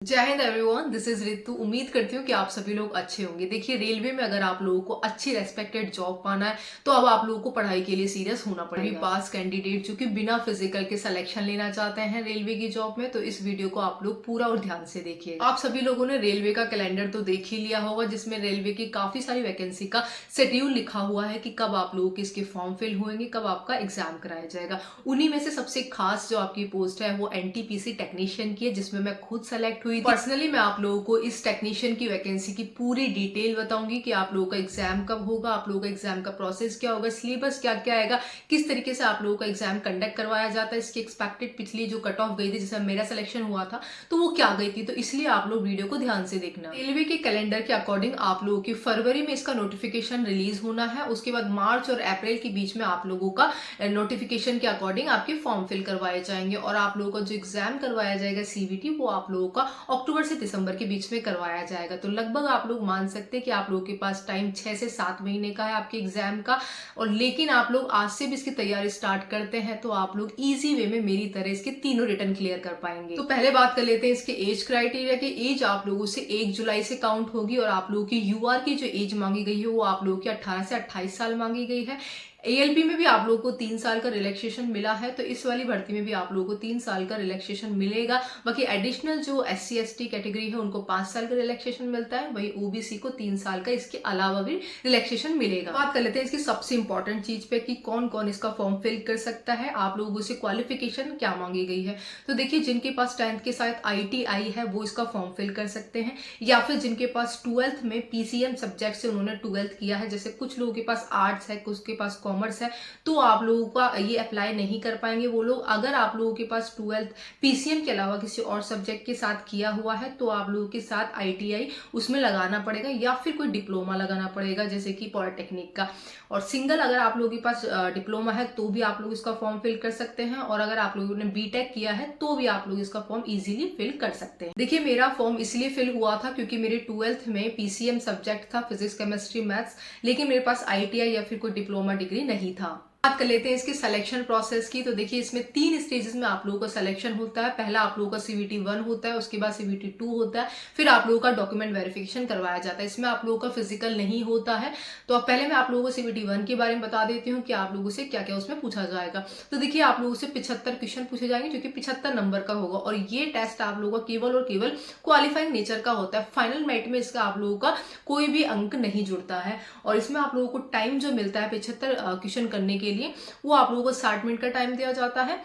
जय Hind everyone, this is Ritu. उम्मीद करती हूँ कि आप सभी लोग अच्छे होंगे। देखिए, रेलवे में अगर आप लोगों को अच्छी रेस्पेक्टेड जॉब पाना है तो अब आप लोगों को पढ़ाई के लिए सीरियस होना पड़ेगा। पास कैंडिडेट जो कि बिना फिजिकल के सिलेक्शन लेना चाहते हैं रेलवे की जॉब में, तो इस वीडियो को आप लोग पूरा और ध्यान से देखिए। आप सभी लोगों ने रेलवे का कैलेंडर तो देख ही लिया होगा, जिसमें रेलवे की काफी सारी वैकेंसी का शेड्यूल लिखा हुआ है कि कब आप लोगों के इसके फॉर्म फिल होंगे, कब आपका एग्जाम कराया जाएगा। उन्हीं में से सबसे खास जो आपकी पोस्ट है वो एनटीपीसी टेक्नीशियन की है, जिसमें मैं खुद सेलेक्ट हुई। पर्सनली मैं आप लोगों को इस टेक्नीशियन की वैकेंसी की पूरी डिटेल बताऊंगी कि आप लोगों का एग्जाम कब होगा, आप लोगों का एग्जाम का प्रोसेस क्या होगा, सिलेबस क्या क्या आएगा, किस तरीके से आप लोगों का एग्जाम कंडक्ट करवाया जाता है, इसकी एक्सपेक्टेड पिछली जो कट ऑफ गई थी, जैसे मेरा सिलेक्शन हुआ था तो वो क्या गई थी। तो इसलिए आप लोग वीडियो को ध्यान से देखना। रेलवे के कैलेंडर के अकॉर्डिंग आप लोगों की फरवरी में इसका नोटिफिकेशन रिलीज होना है। उसके बाद मार्च और अप्रैल के बीच में आप लोगों का नोटिफिकेशन के अकॉर्डिंग आपके फॉर्म फिल करवाए जाएंगे और आप लोगों का जो एग्जाम करवाया जाएगा सीवीटी, वो आप लोगों का अक्टूबर से दिसंबर के बीच में करवाया जाएगा। तो लगभग आप लोग मान सकते हैं कि आप लोगों के पास टाइम 6 से 7 महीने का है आपके एग्जाम का। और लेकिन आप लोग आज से भी इसकी तैयारी स्टार्ट करते हैं तो आप लोग इजी वे में मेरी तरह इसके तीनों रिटर्न क्लियर कर पाएंगे। तो पहले बात कर लेते हैं इसके एज क्राइटेरिया की। एज आप लोगों से 1 जुलाई से काउंट होगी और आप लोगों की यूआर की जो एज मांगी गई है वो आप लोगों की 18 से 28 साल मांगी गई है। एएलपी में भी आप लोगों को 3 साल का रिलैक्सेशन मिला है, तो इस वाली भर्ती में भी आप लोगों को 3 साल का रिलैक्सेशन मिलेगा। बाकी एडिशनल जो एससी एसटी कैटेगरी है उनको 5 साल का रिलैक्सेशन मिलता है, वही ओबीसी को 3 साल का इसके अलावा भी रिलैक्सेशन मिलेगा। बात कर लेते हैं इसकी सबसे इंपॉर्टेंट चीज पे कि कौन कौन इसका फॉर्म फिल कर सकता है, आप लोगों से क्वालिफिकेशन क्या मांगी गई है। तो देखिए, जिनके पास 10th के साथ आईटीआई है वो इसका फॉर्म फिल कर सकते हैं, या फिर जिनके पास 12th में पीसीएम सब्जेक्ट से उन्होंने 12th किया है, जैसे कुछ लोगों के पास आर्ट्स है, कुछ के पास कॉमर्स है, तो आप लोगों का ये अप्लाई नहीं कर पाएंगे वो लोग। अगर आप लोगों के पास 12th पीसीएम के अलावा किसी और सब्जेक्ट के साथ किया हुआ है तो आप लोगों के साथ आईटीआई उसमें लगाना पड़ेगा, या फिर कोई डिप्लोमा लगाना पड़ेगा जैसे कि पॉलिटेक्निक का। और सिंगल अगर आप लोगों के पास डिप्लोमा है तो भी आप लोग इसका फॉर्म फिल कर सकते हैं, और अगर आप लोगों ने बीटेक किया है तो भी आप लोग इसका फॉर्म इजीली फिल कर सकते हैं। देखिए, मेरा फॉर्म इसलिए फिल हुआ था क्योंकि मेरे 12th में पीसीएम सब्जेक्ट था फिजिक्स केमिस्ट्री मैथ्स, लेकिन मेरे पास आईटीआई या फिर कोई डिप्लोमा डिग्री नहीं था। बात कर लेते हैं इसके सिलेक्शन प्रोसेस की। तो देखिए, इसमें 3 स्टेजेस में आप लोगों का सिलेक्शन होता है। पहला आप लोगों का सीवीटी 1 होता है, उसके बाद सीवीटी 2 होता है, फिर आप लोगों का डॉक्यूमेंट वेरिफिकेशन करवाया जाता है। इसमें आप लोगों का फिजिकल नहीं होता है। तो अब पहले मैं आप लोगों को सीवीटी 1 के बारे में बता देती हूँ कि आप लोगों से क्या क्या उसमें पूछा जाएगा। तो देखिए, आप लोगों से 75 क्वेश्चन पूछे जाएंगे जो कि 75 नंबर का होगा, और ये टेस्ट आप लोगों का केवल और केवल क्वालिफाइंग नेचर का होता है। फाइनल मेरिट में इसका आप लोगों का कोई भी अंक नहीं जुड़ता है। और इसमें आप लोगों को टाइम जो मिलता है 75 क्वेश्चन करने के लिए, वो आप लोगों को 60 मिनट का टाइम दिया जाता है।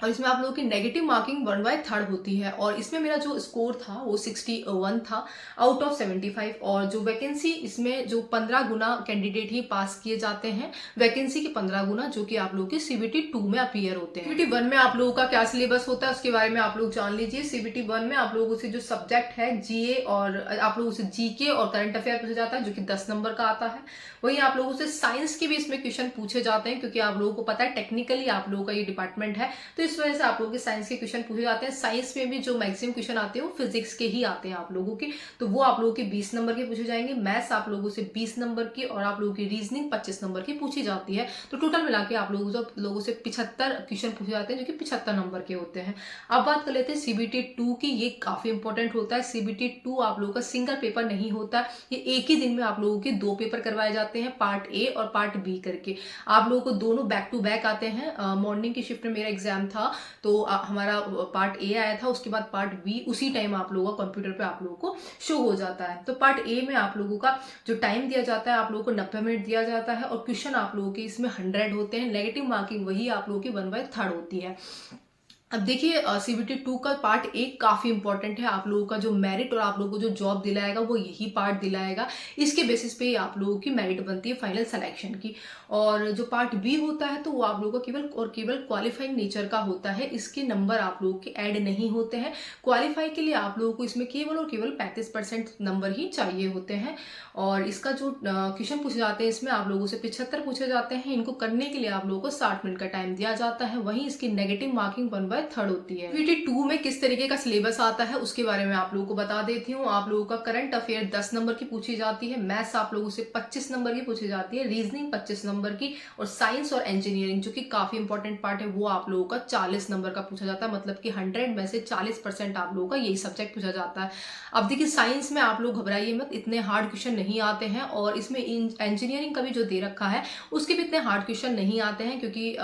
और इसमें आप लोगों की नेगेटिव मार्किंग 1/3 होती है। और इसमें मेरा जो स्कोर था वो 61 था आउट ऑफ 75। और जो वैकेंसी इसमें जो 15 गुना कैंडिडेट ही पास किए जाते हैं, वैकेंसी के 15 गुना जो कि आप लोगों के सीबीटी 2 में अपीयर होते हैं। सीबीटी 1 में आप लोगों का क्या सिलेबस होता है उसके बारे में आप लोग जान लीजिए। सीबीटी 1 में आप लोगों से जो सब्जेक्ट है जीए, और आप लोगों से जीके और करंट अफेयर पूछा जाता है जो कि 10 नंबर का आता है। वहीं आप लोगों से साइंस के भी इसमें क्वेश्चन पूछे जाते हैं, क्योंकि आप लोगों को पता है टेक्निकली आप लोगों का ये डिपार्टमेंट है, तो इस वजह से आप लोगों के साइंस के क्वेश्चन पूछे जाते हैं। साइंस में भी जो मैक्सिमम क्वेश्चन आते हैं वो फिजिक्स के ही आते हैं आप लोगों के, तो वो आप लोगों के 20 नंबर के पूछे जाएंगे। मैथ्स आप लोगों से 20 नंबर की, और आप लोगों की रीजनिंग 25 नंबर की पूछी जाती है। तो टोटल मिला के आप लोगों से 75 क्वेश्चन पूछे जाते हैं जो कि 75 नंबर के होते हैं। अब बात कर लेते हैं सीबीटी 2 की। ये काफी इंपॉर्टेंट होता है। सीबीटी 2 आप लोगों का सिंगल पेपर नहीं होता, ये एक ही दिन में आप लोगों के 2 पेपर करवाए जाते हैं, पार्ट ए और पार्ट बी करके। आप लोगों को दोनों बैक टू बैक आते हैं। मॉर्निंग की शिफ्ट में मेरा एग्जाम था, तो हमारा पार्ट ए आया था, उसके बाद पार्ट बी उसी टाइम आप लोगों का कंप्यूटर पे आप लोगों को शो हो जाता है। तो पार्ट ए में आप लोगों का जो टाइम दिया जाता है आप लोगों को 90 मिनट दिया जाता है, और क्वेश्चन आप लोगों के इसमें 100 होते हैं। नेगेटिव मार्किंग वही आप लोगों की 1/3 होती है। अब देखिए, सीबीटी 2 का पार्ट एक काफी इंपॉर्टेंट है। आप लोगों का जो मेरिट और आप लोगों को जो जॉब दिलाएगा वो यही पार्ट दिलाएगा। इसके बेसिस पे आप लोगों की मेरिट बनती है फाइनल सिलेक्शन की। और जो पार्ट बी होता है तो वो आप लोगों को केवल और केवल क्वालिफाइंग नेचर का होता है। इसके नंबर आप लोगों के ऐड नहीं होते हैं। क्वालिफाई के लिए आप लोगों को इसमें केवल और केवल 35% नंबर ही चाहिए होते हैं। और इसका जो क्वेश्चन पूछे जाते हैं इसमें आप लोगों से 75 पूछे जाते हैं। इनको करने के लिए आप लोगों को 60 मिनट का टाइम दिया जाता है। वहीं इसकी नेगेटिव मार्किंग 1/3 है, थर्ड होती है। एक्टिविटी 2 में किस तरीके का सिलेबस आता है उसके बारे में आप लोगों को बता देती हूँ। आप लोगों का करंट अफेयर 10 नंबर की पूछी जाती है, मैथ्स आप लोगों से 25 नंबर की पूछी जाती है, रीजनिंग 25 नंबर की, और साइंस और इंजीनियरिंग जो कि काफी इंपॉर्टेंट पार्ट है वो आप लोगों का 40 नंबर का पूछा जाता है। मतलब कि 100 में से 40% आप लोगों का यही सब्जेक्ट पूछा जाता है। अब देखिए साइंस में आप लोग घबराइए मत, इतने हार्ड क्वेश्चन नहीं आते हैं, और इसमें इंजीनियरिंग का भी जो दे रखा है उसके भी इतने हार्ड क्वेश्चन नहीं आते हैं, क्योंकि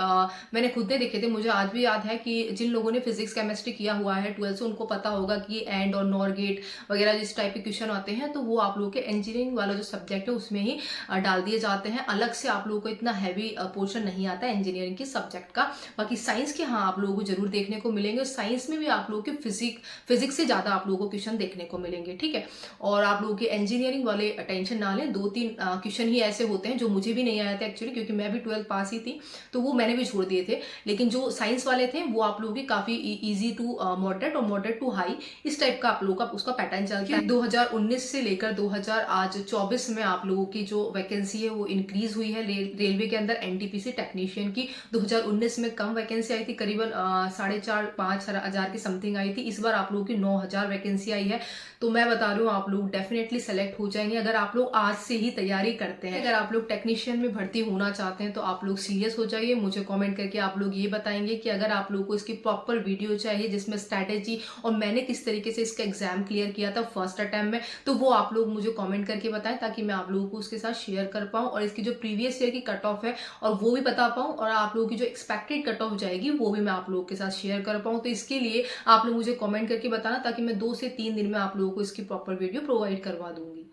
मैंने खुद ने देखे थे। मुझे आज भी याद है कि जिन लोगों ने फिजिक्स केमिस्ट्री किया हुआ है 12 से, उनको पता होगा कि एंड और नॉर गेट वगैरह जिस टाइप के क्वेश्चन आते हैं तो वो आप लोगों के इंजीनियरिंग वाला जो सब्जेक्ट है उसमें ही डाल दिए जाते हैं। अलग से आप लोगों को इतना हैवी पोर्शन नहीं आता है इंजीनियरिंग के सब्जेक्ट का। बाकी साइंस के हाँ आप लोगों को जरूर देखने को मिलेंगे, साइंस में भी आप लोगों के फिजिक्स से ज्यादा आप लोगों को क्वेश्चन देखने को मिलेंगे, ठीक है। और आप लोगों के इंजीनियरिंग वाले टेंशन ना लें, 2-3 क्वेश्चन ही ऐसे होते हैं जो मुझे भी नहीं आए थे एक्चुअली, क्योंकि मैं भी 12 पास ही थी, तो वो मैंने भी छोड़ दिए थे। लेकिन जो साइंस वाले थे वो आप लोगों के काफी इजी टू मॉडरेट और मॉडरेट टू हाई, इस टाइप का आप लोगों का उसका पैटर्न चलता है। 2019 से लेकर 2024 में आप लोगों की जो वैकेंसी है वो इंक्रीज हुई है रेलवे के अंदर एनटीपीसी टेक्नीशियन की। 2019 में कम वैकेंसी आई थी, करीबन 4.5-5 हजार की समथिंग आई थी। इस बार आप लोगों की 9,000 वैकेंसी आई है। तो मैं बता रही हूँ आप लोग डेफिनेटली सेलेक्ट हो जाएंगे अगर आप लोग आज से ही तैयारी करते हैं। अगर आप लोग टेक्नीशियन में भर्ती होना चाहते हैं तो आप लोग सीरियस हो जाइए। मुझे कमेंट करके आप लोग ये बताएंगे कि अगर आप लोग को इसकी प्रॉपर वीडियो चाहिए जिसमें स्ट्रैटेजी और मैंने किस तरीके से इसका एग्जाम क्लियर किया था फर्स्ट अटेम्प्ट में, तो वो आप लोग मुझे कमेंट करके बताएं ताकि मैं आप लोगों को उसके साथ शेयर कर पाऊँ और इसकी जो प्रीवियस ईयर की कट ऑफ है और वो भी बता पाऊँ, और आप लोगों की जो एक्सपेक्टेड कट ऑफ जाएगी वो भी मैं आप लोगों के साथ शेयर कर पाऊँ। तो इसके लिए आप लोग मुझे कमेंट करके बताना ताकि मैं 2 से 3 दिन में आप लोगों को इसकी प्रॉपर वीडियो प्रोवाइड करवा दूंगी।